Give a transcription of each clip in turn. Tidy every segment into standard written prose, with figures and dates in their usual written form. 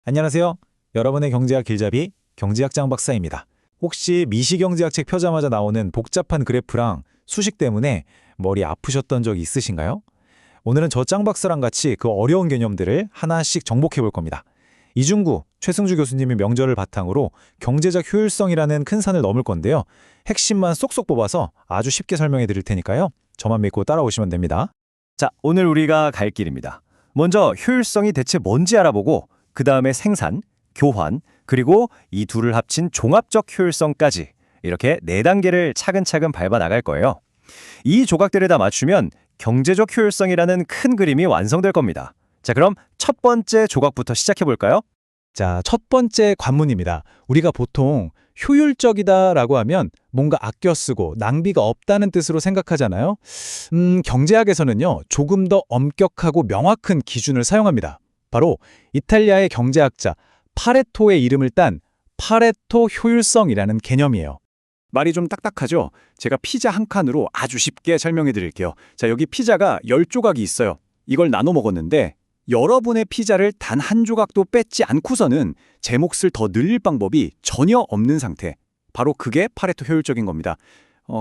안녕하세요. 여러분의 경제학 길잡이 경제학장 박사입니다. 혹시 미시경제학 책 펴자마자 나오는 복잡한 그래프랑 수식 때문에 머리 아프셨던 적이 있으신가요? 오늘은 저 짱 박사랑 같이 그 어려운 개념들을 하나씩 정복해 볼 겁니다. 이중구, 최승주 교수님의 명절을 바탕으로 경제적 효율성이라는 큰 산을 넘을 건데요. 핵심만 쏙쏙 뽑아서 아주 쉽게 설명해 드릴 테니까요. 저만 믿고 따라오시면 됩니다. 자, 오늘 우리가 갈 길입니다. 먼저 효율성이 대체 뭔지 알아보고 그 다음에 생산, 교환, 그리고 이 둘을 합친 종합적 효율성까지 이렇게 4단계를 차근차근 밟아 나갈 거예요. 이 조각들을 다 맞추면 경제적 효율성이라는 큰 그림이 완성될 겁니다. 자, 그럼 첫 번째 조각부터 시작해 볼까요? 자, 첫 번째 관문입니다. 우리가 보통 효율적이다라고 하면 뭔가 아껴 쓰고 낭비가 없다는 뜻으로 생각하잖아요. 경제학에서는요, 조금 더 엄격하고 명확한 기준을 사용합니다. 바로 이탈리아의 경제학자 파레토의 이름을 딴 파레토 효율성이라는 개념이에요. 말이 좀 딱딱하죠? 제가 피자 한 칸으로 아주 쉽게 설명해 드릴게요. 자, 여기 피자가 10조각이 있어요. 이걸 나눠 먹었는데 여러분의 피자를 단 한 조각도 뺏지 않고서는 제 몫을 더 늘릴 방법이 전혀 없는 상태. 바로 그게 파레토 효율적인 겁니다.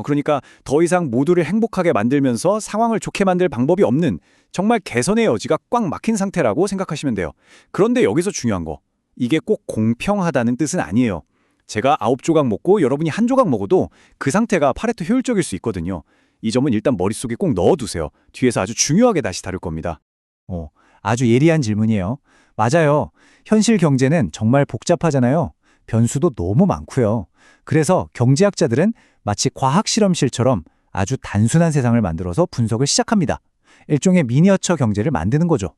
그러니까 더 이상 모두를 행복하게 만들면서 상황을 좋게 만들 방법이 없는 정말 개선의 여지가 꽉 막힌 상태라고 생각하시면 돼요. 그런데 여기서 중요한 거, 이게 꼭 공평하다는 뜻은 아니에요. 제가 9조각 먹고 여러분이 한 조각 먹어도 그 상태가 파레토 효율적일 수 있거든요. 이 점은 일단 머릿속에 꼭 넣어두세요. 뒤에서 아주 중요하게 다시 다룰 겁니다. 아주 예리한 질문이에요. 맞아요. 현실 경제는 정말 복잡하잖아요. 변수도 너무 많고요. 그래서 경제학자들은 마치 과학 실험실처럼 아주 단순한 세상을 만들어서 분석을 시작합니다. 일종의 미니어처 경제를 만드는 거죠.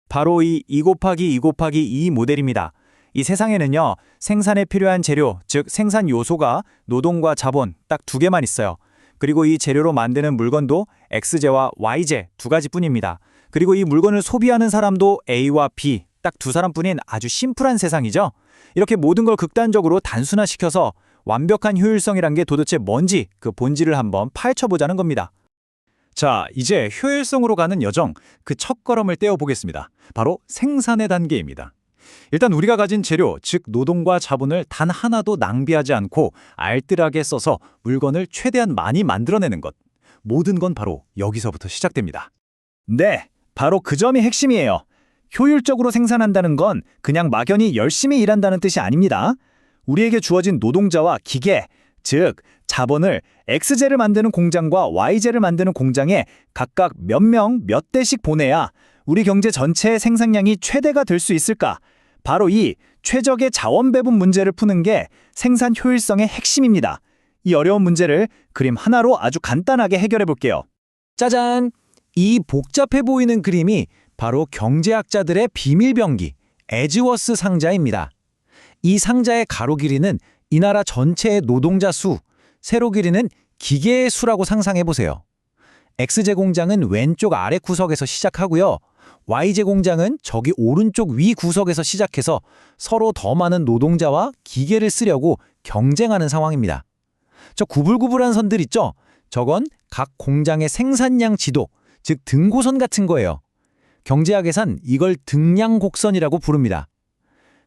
바로 이 2 곱하기 2 곱하기 2 모델입니다. 이 세상에는요, 생산에 필요한 재료, 즉 생산 요소가 노동과 자본 딱 2개만 있어요. 그리고 이 재료로 만드는 물건도 X재와 Y재 2가지뿐입니다. 그리고 이 물건을 소비하는 사람도 A와 B 딱 2사람뿐인 아주 심플한 세상이죠. 이렇게 모든 걸 극단적으로 단순화시켜서 완벽한 효율성이란 게 도대체 뭔지 그 본질을 한번 파헤쳐보자는 겁니다. 자, 이제 효율성으로 가는 여정, 그 첫걸음을 떼어보겠습니다. 바로 생산의 단계입니다. 일단 우리가 가진 재료, 즉 노동과 자본을 단 하나도 낭비하지 않고 알뜰하게 써서 물건을 최대한 많이 만들어내는 것. 모든 건 바로 여기서부터 시작됩니다. 네, 바로 그 점이 핵심이에요. 효율적으로 생산한다는 건 그냥 막연히 열심히 일한다는 뜻이 아닙니다. 우리에게 주어진 노동자와 기계, 즉 자본을 X재를 만드는 공장과 Y재를 만드는 공장에 각각 몇 명, 몇 대씩 보내야 우리 경제 전체의 생산량이 최대가 될 수 있을까? 바로 이 최적의 자원 배분 문제를 푸는 게 생산 효율성의 핵심입니다. 이 어려운 문제를 그림 하나로 아주 간단하게 해결해 볼게요. 짜잔! 이 복잡해 보이는 그림이 바로 경제학자들의 비밀병기, 에즈워스 상자입니다. 이 상자의 가로 길이는 이 나라 전체의 노동자 수, 세로 길이는 기계의 수라고 상상해 보세요. X제 공장은 왼쪽 아래 구석에서 시작하고요. Y제 공장은 저기 오른쪽 위 구석에서 시작해서 서로 더 많은 노동자와 기계를 쓰려고 경쟁하는 상황입니다. 저 구불구불한 선들 있죠? 저건 각 공장의 생산량 지도, 즉 등고선 같은 거예요. 경제학에선 이걸 등량곡선이라고 부릅니다.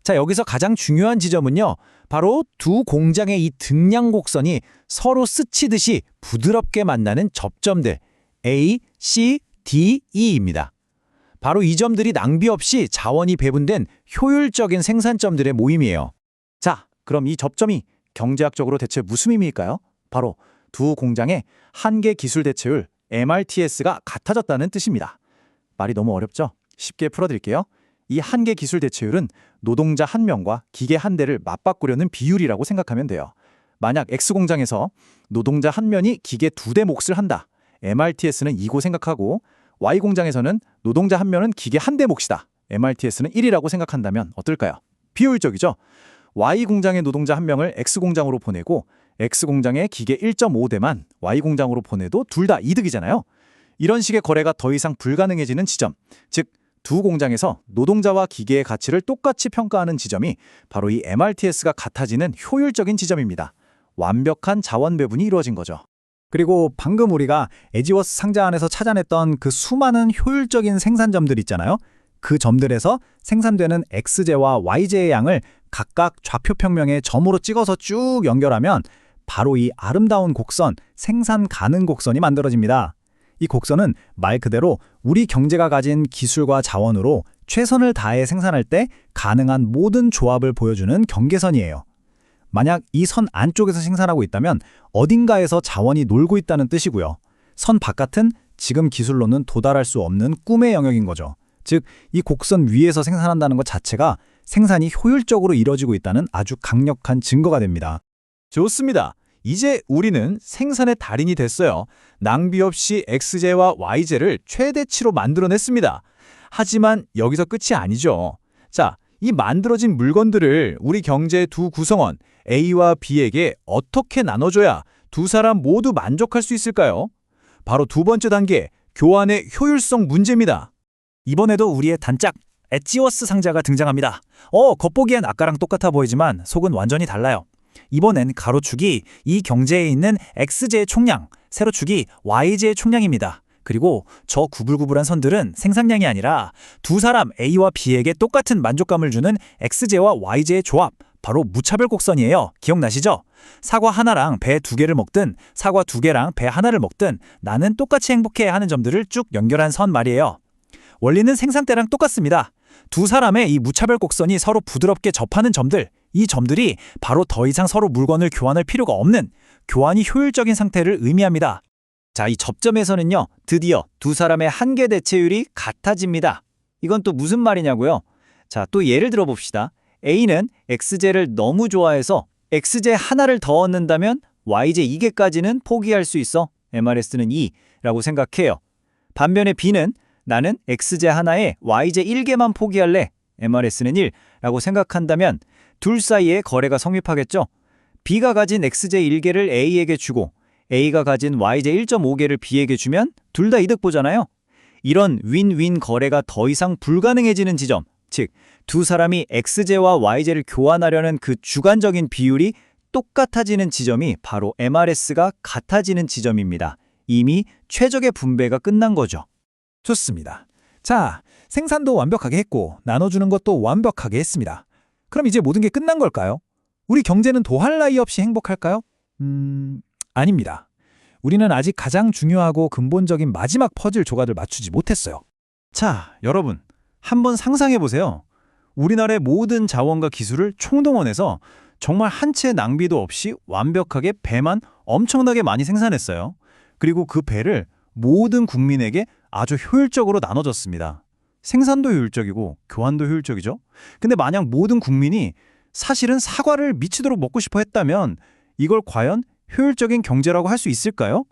자, 여기서 가장 중요한 지점은요, 바로 두 공장의 이 등량곡선이 서로 스치듯이 부드럽게 만나는 접점들 A, C, D, E입니다. 바로 이 점들이 낭비 없이 자원이 배분된 효율적인 생산점들의 모임이에요. 자, 그럼 이 접점이 경제학적으로 대체 무슨 의미일까요? 바로 두 공장의 한계 기술 대체율 MRTS가 같아졌다는 뜻입니다. 말이 너무 어렵죠? 쉽게 풀어드릴게요. 이 한계 기술 대체율은 노동자 한 명과 기계 한 대를 맞바꾸려는 비율이라고 생각하면 돼요. 만약 X공장에서 노동자 한 명이 기계 2대 몫을 한다. MRTS는 2고 생각하고 Y공장에서는 노동자 한 명은 기계 한 대 몫이다. MRTS는 1이라고 생각한다면 어떨까요? 비효율적이죠? Y공장의 노동자 한 명을 X공장으로 보내고 X공장의 기계 1.5대만 Y공장으로 보내도 둘 다 이득이잖아요. 이런 식의 거래가 더 이상 불가능해지는 지점, 즉 두 공장에서 노동자와 기계의 가치를 똑같이 평가하는 지점이 바로 이 MRTS가 같아지는 효율적인 지점입니다. 완벽한 자원 배분이 이루어진 거죠. 그리고 방금 우리가 에지워스 상자 안에서 찾아냈던 그 수많은 효율적인 생산점들 있잖아요. 그 점들에서 생산되는 X제와 Y제의 양을 각각 좌표평면에 점으로 찍어서 쭉 연결하면 바로 이 아름다운 곡선, 생산 가능 곡선이 만들어집니다. 이 곡선은 말 그대로 우리 경제가 가진 기술과 자원으로 최선을 다해 생산할 때 가능한 모든 조합을 보여주는 경계선이에요. 만약 이 선 안쪽에서 생산하고 있다면 어딘가에서 자원이 놀고 있다는 뜻이고요. 선 바깥은 지금 기술로는 도달할 수 없는 꿈의 영역인 거죠. 즉, 이 곡선 위에서 생산한다는 것 자체가 생산이 효율적으로 이뤄지고 있다는 아주 강력한 증거가 됩니다. 좋습니다. 이제 우리는 생산의 달인이 됐어요. 낭비 없이 X제와 Y제를 최대치로 만들어냈습니다. 하지만 여기서 끝이 아니죠. 자, 이 만들어진 물건들을 우리 경제의 두 구성원 A와 B에게 어떻게 나눠줘야 두 사람 모두 만족할 수 있을까요? 바로 두 번째 단계, 교환의 효율성 문제입니다. 이번에도 우리의 단짝, 엣지워스 상자가 등장합니다. 겉보기엔 아까랑 똑같아 보이지만 속은 완전히 달라요. 이번엔 가로축이 이 경제에 있는 X제의 총량, 세로축이 Y제의 총량입니다. 그리고 저 구불구불한 선들은 생산량이 아니라 두 사람 A와 B에게 똑같은 만족감을 주는 X제와 Y제의 조합, 바로 무차별 곡선이에요. 기억나시죠? 사과 하나랑 배 두 개를 먹든 사과 두 개랑 배 하나를 먹든 나는 똑같이 행복해 하는 점들을 쭉 연결한 선 말이에요. 원리는 생산대랑 똑같습니다. 두 사람의 이 무차별 곡선이 서로 부드럽게 접하는 점들, 이 점들이 바로 더 이상 서로 물건을 교환할 필요가 없는 교환이 효율적인 상태를 의미합니다. 자, 이 접점에서는요, 드디어 두 사람의 한계 대체율이 같아집니다. 이건 또 무슨 말이냐고요? 자, 또 예를 들어 봅시다. A는 X제를 너무 좋아해서 X제 하나를 더 얻는다면 Y제 2개까지는 포기할 수 있어. MRS는 2라고 생각해요. 반면에 B는 나는 X제 하나에 Y제 1개만 포기할래. MRS는 1라고 생각한다면 둘 사이에 거래가 성립하겠죠. B가 가진 X제 1개를 A에게 주고 A가 가진 Y제 1.5개를 B에게 주면 둘 다 이득 보잖아요. 이런 윈윈 거래가 더 이상 불가능해지는 지점, 즉 두 사람이 X제와 Y제를 교환하려는 그 주관적인 비율이 똑같아지는 지점이 바로 MRS가 같아지는 지점입니다. 이미 최적의 분배가 끝난 거죠. 좋습니다. 자, 생산도 완벽하게 했고 나눠주는 것도 완벽하게 했습니다. 그럼 이제 모든 게 끝난 걸까요? 우리 경제는 도할 나위 없이 행복할까요? 아닙니다. 우리는 아직 가장 중요하고 근본적인 마지막 퍼즐 조각을 맞추지 못했어요. 자, 여러분, 한번 상상해 보세요. 우리나라의 모든 자원과 기술을 총동원해서 정말 한 채 낭비도 없이 완벽하게 배만 엄청나게 많이 생산했어요. 그리고 그 배를 모든 국민에게 아주 효율적으로 나눠줬습니다. 생산도 효율적이고 교환도 효율적이죠. 근데 만약 모든 국민이 사실은 사과를 미치도록 먹고 싶어 했다면 이걸 과연 효율적인 경제라고 할 수 있을까요?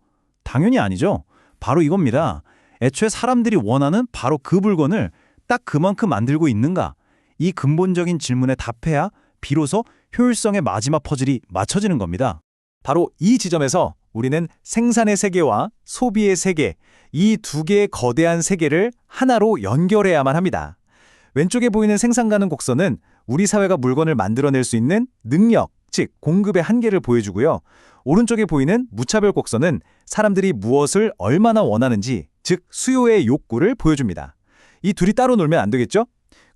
당연히 아니죠. 바로 이겁니다. 애초에 사람들이 원하는 바로 그 물건을 딱 그만큼 만들고 있는가? 이 근본적인 질문에 답해야 비로소 효율성의 마지막 퍼즐이 맞춰지는 겁니다. 바로 이 지점에서 우리는 생산의 세계와 소비의 세계, 이 두 개의 거대한 세계를 하나로 연결해야만 합니다. 왼쪽에 보이는 생산 가능 곡선은 우리 사회가 물건을 만들어낼 수 있는 능력, 즉 공급의 한계를 보여주고요. 오른쪽에 보이는 무차별 곡선은 사람들이 무엇을 얼마나 원하는지, 즉 수요의 욕구를 보여줍니다. 이 둘이 따로 놀면 안 되겠죠?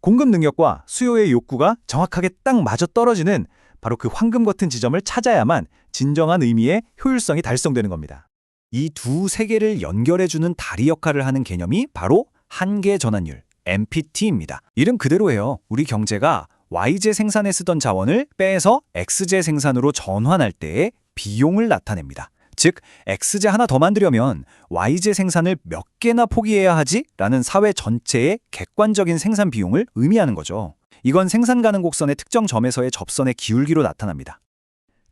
공급 능력과 수요의 욕구가 정확하게 딱 맞아떨어지는 바로 그 황금 같은 지점을 찾아야만 진정한 의미의 효율성이 달성되는 겁니다. 이 두 세계를 연결해주는 다리 역할을 하는 개념이 바로 한계 전환율, MPT입니다. 이름 그대로예요. 우리 경제가 Y제 생산에 쓰던 자원을 빼서 X제 생산으로 전환할 때의 비용을 나타냅니다. 즉, X제 하나 더 만들려면 Y제 생산을 몇 개나 포기해야 하지? 라는 사회 전체의 객관적인 생산 비용을 의미하는 거죠. 이건 생산 가능 곡선의 특정 점에서의 접선의 기울기로 나타납니다.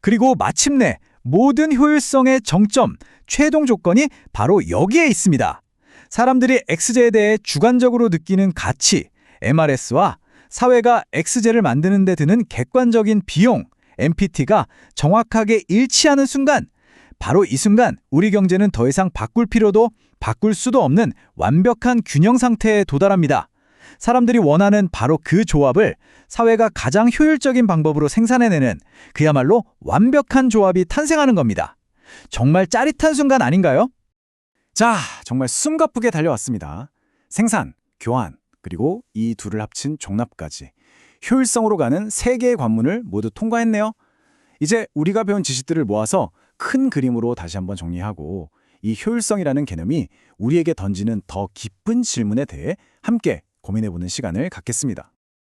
그리고 마침내 모든 효율성의 정점, 최종 조건이 바로 여기에 있습니다. 사람들이 X제에 대해 주관적으로 느끼는 가치, MRS와 사회가 X제를 만드는 데 드는 객관적인 비용, MPT가 정확하게 일치하는 순간, 바로 이 순간 우리 경제는 더 이상 바꿀 필요도 바꿀 수도 없는 완벽한 균형 상태에 도달합니다. 사람들이 원하는 바로 그 조합을 사회가 가장 효율적인 방법으로 생산해내는 그야말로 완벽한 조합이 탄생하는 겁니다. 정말 짜릿한 순간 아닌가요? 자, 정말 숨가쁘게 달려왔습니다. 생산, 교환, 그리고 이 둘을 합친 종합까지 효율성으로 가는 3개의 관문을 모두 통과했네요. 이제 우리가 배운 지식들을 모아서 큰 그림으로 다시 한번 정리하고 이 효율성이라는 개념이 우리에게 던지는 더 깊은 질문에 대해 함께 고민해보는 시간을 갖겠습니다.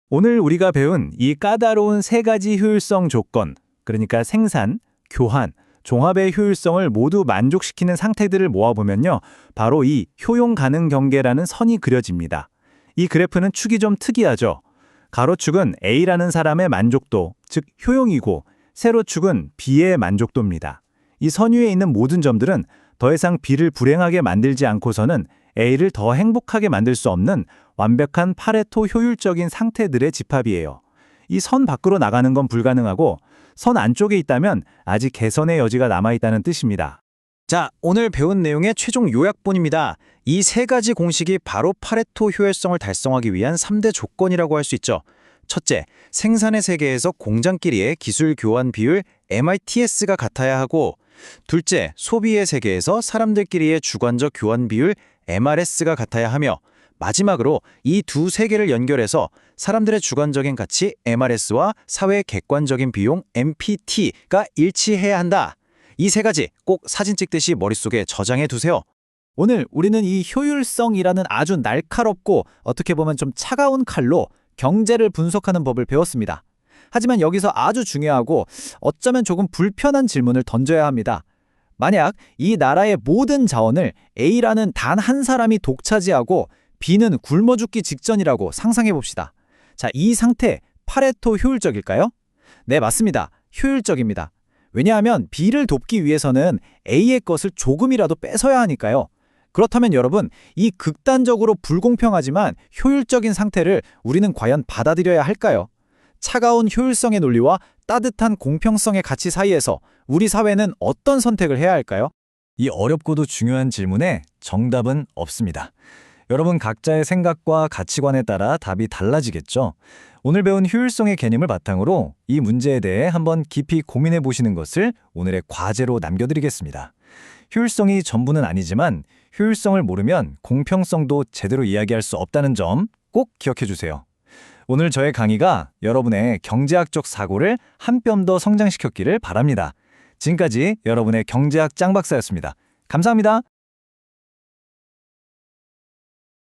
오늘 우리가 배운 이 까다로운 3가지 효율성 조건, 그러니까 생산, 교환, 종합의 효율성을 모두 만족시키는 상태들을 모아보면요. 바로 이 효용 가능 경계라는 선이 그려집니다. 이 그래프는 축이 좀 특이하죠. 가로축은 A라는 사람의 만족도, 즉 효용이고 세로축은 B의 만족도입니다. 이 선 위에 있는 모든 점들은 더 이상 B를 불행하게 만들지 않고서는 A를 더 행복하게 만들 수 없는 완벽한 파레토 효율적인 상태들의 집합이에요. 이 선 밖으로 나가는 건 불가능하고 선 안쪽에 있다면 아직 개선의 여지가 남아있다는 뜻입니다. 자, 오늘 배운 내용의 최종 요약본입니다. 이 3가지 공식이 바로 파레토 효율성을 달성하기 위한 3대 조건이라고 할 수 있죠. 첫째, 생산의 세계에서 공장끼리의 기술 교환 비율 MITS가 같아야 하고, 둘째, 소비의 세계에서 사람들끼리의 주관적 교환 비율 MRS가 같아야 하며, 마지막으로 이 두 세계를 연결해서 사람들의 주관적인 가치 MRS와 사회의 객관적인 비용 MPT가 일치해야 한다. 이 3가지 꼭 사진 찍듯이 머릿속에 저장해 두세요. 오늘 우리는 이 효율성이라는 아주 날카롭고 어떻게 보면 좀 차가운 칼로 경제를 분석하는 법을 배웠습니다. 하지만 여기서 아주 중요하고 어쩌면 조금 불편한 질문을 던져야 합니다. 만약 이 나라의 모든 자원을 A라는 단 한 사람이 독차지하고 B는 굶어 죽기 직전이라고 상상해 봅시다. 자, 이 상태 파레토 효율적일까요? 네, 맞습니다. 효율적입니다. 왜냐하면 B를 돕기 위해서는 A의 것을 조금이라도 뺏어야 하니까요. 그렇다면 여러분, 이 극단적으로 불공평하지만 효율적인 상태를 우리는 과연 받아들여야 할까요? 차가운 효율성의 논리와 따뜻한 공평성의 가치 사이에서 우리 사회는 어떤 선택을 해야 할까요? 이 어렵고도 중요한 질문에 정답은 없습니다. 여러분 각자의 생각과 가치관에 따라 답이 달라지겠죠. 오늘 배운 효율성의 개념을 바탕으로 이 문제에 대해 한번 깊이 고민해 보시는 것을 오늘의 과제로 남겨드리겠습니다. 효율성이 전부는 아니지만 효율성을 모르면 공평성도 제대로 이야기할 수 없다는 점 꼭 기억해 주세요. 오늘 저의 강의가 여러분의 경제학적 사고를 한 뼘 더 성장시켰기를 바랍니다. 지금까지 여러분의 경제학 짱박사였습니다. 감사합니다.